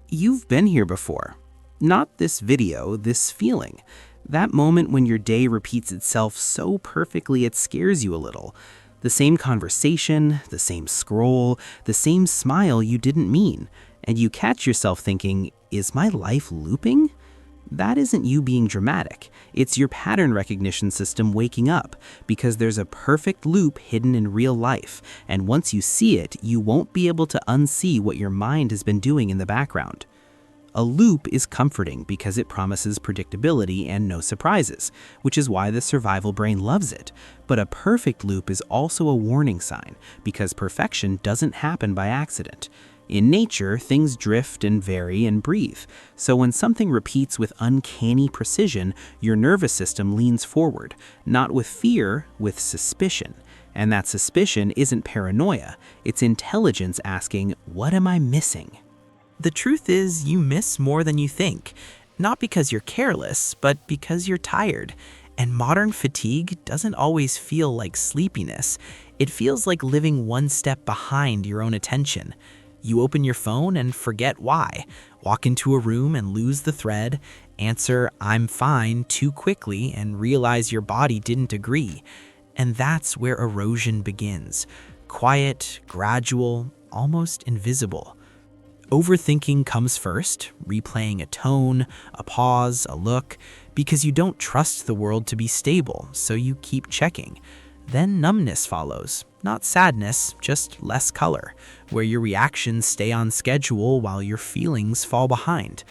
You've been here before. Not this video, this feeling. That moment when your day repeats itself so perfectly it scares you a little. The same conversation, the same scroll, the same smile you didn't mean. And you catch yourself thinking, is my life looping? That isn't you being dramatic. It's your pattern recognition system waking up, because there's a perfect loop hidden in real life, and once you see it, you won't be able to unsee what your mind has been doing in the background. A loop is comforting because it promises predictability and no surprises, which is why the survival brain loves it. But a perfect loop is also a warning sign, because perfection doesn't happen by accident. In nature, things drift and vary and breathe. So when something repeats with uncanny precision, your nervous system leans forward, not with fear, with suspicion. And that suspicion isn't paranoia, it's intelligence asking, what am I missing? The truth is, you miss more than you think. Not because you're careless, but because you're tired. And modern fatigue doesn't always feel like sleepiness. It feels like living one step behind your own attention. You open your phone and forget why, walk into a room and lose the thread, answer "I'm fine" too quickly and realize your body didn't agree. And that's where erosion begins. Quiet, gradual, almost invisible. Overthinking comes first, replaying a tone, a pause, a look, because you don't trust the world to be stable, so you keep checking. Then numbness follows, not sadness, just less color, where your reactions stay on schedule while your feelings fall behind.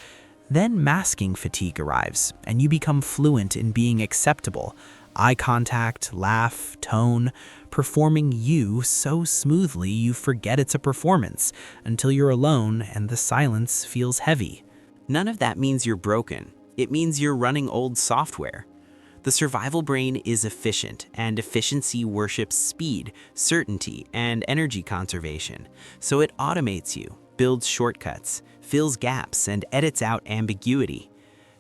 Then masking fatigue arrives, and you become fluent in being acceptable. Eye contact, laugh, tone, performing you so smoothly you forget it's a performance until you're alone and the silence feels heavy. None of that means you're broken. It means you're running old software. The survival brain is efficient, and efficiency worships speed, certainty, and energy conservation. So it automates you, builds shortcuts, fills gaps, and edits out ambiguity.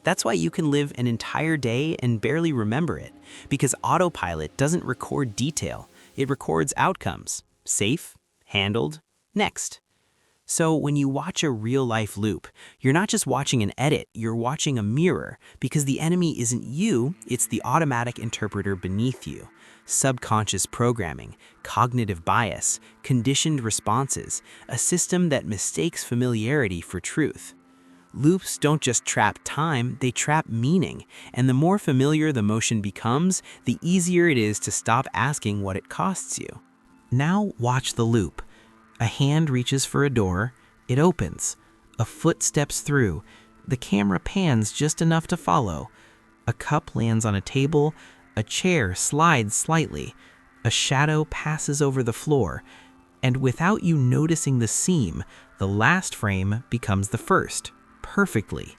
That's why you can live an entire day and barely remember it, because autopilot doesn't record detail, it records outcomes. Safe, handled, next. So when you watch a real-life loop, you're not just watching an edit, you're watching a mirror, because the enemy isn't you, it's the automatic interpreter beneath you. Subconscious programming, cognitive bias, conditioned responses, a system that mistakes familiarity for truth. Loops don't just trap time, they trap meaning, and the more familiar the motion becomes, the easier it is to stop asking what it costs you. Now watch the loop. A hand reaches for a door, it opens. A foot steps through. The camera pans just enough to follow. A cup lands on a table, a chair slides slightly. A shadow passes over the floor. And without you noticing the seam, the last frame becomes the first, perfectly.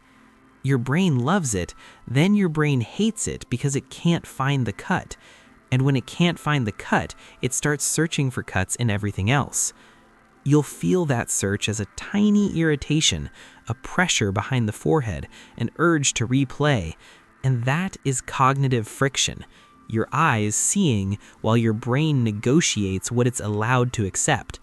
Your brain loves it, then your brain hates it because it can't find the cut. And when it can't find the cut, it starts searching for cuts in everything else. You'll feel that search as a tiny irritation, a pressure behind the forehead, an urge to replay. And that is cognitive friction, your eyes seeing while your brain negotiates what it's allowed to accept.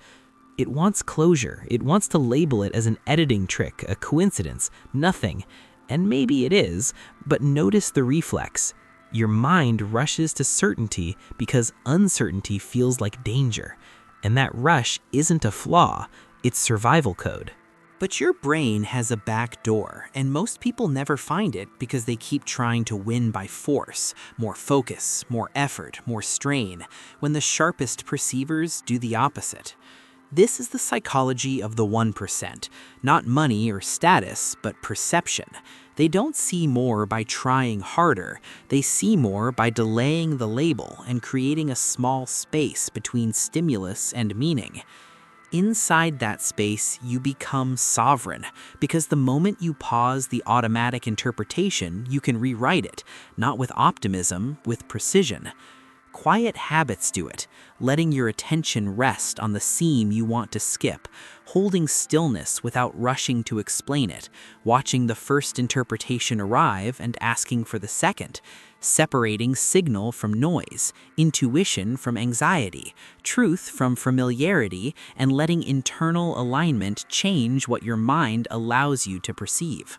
It wants closure, it wants to label it as an editing trick, a coincidence, nothing. And maybe it is, but notice the reflex. Your mind rushes to certainty because uncertainty feels like danger. And that rush isn't a flaw, it's survival code. But your brain has a back door, and most people never find it because they keep trying to win by force, more focus, more effort, more strain, when the sharpest perceivers do the opposite. This is the psychology of the 1%, not money or status, but perception. They don't see more by trying harder, they see more by delaying the label and creating a small space between stimulus and meaning. Inside that space, you become sovereign, because the moment you pause the automatic interpretation, you can rewrite it, not with optimism, with precision. Quiet habits do it, letting your attention rest on the seam you want to skip, holding stillness without rushing to explain it, watching the first interpretation arrive and asking for the second, separating signal from noise, intuition from anxiety, truth from familiarity, and letting internal alignment change what your mind allows you to perceive.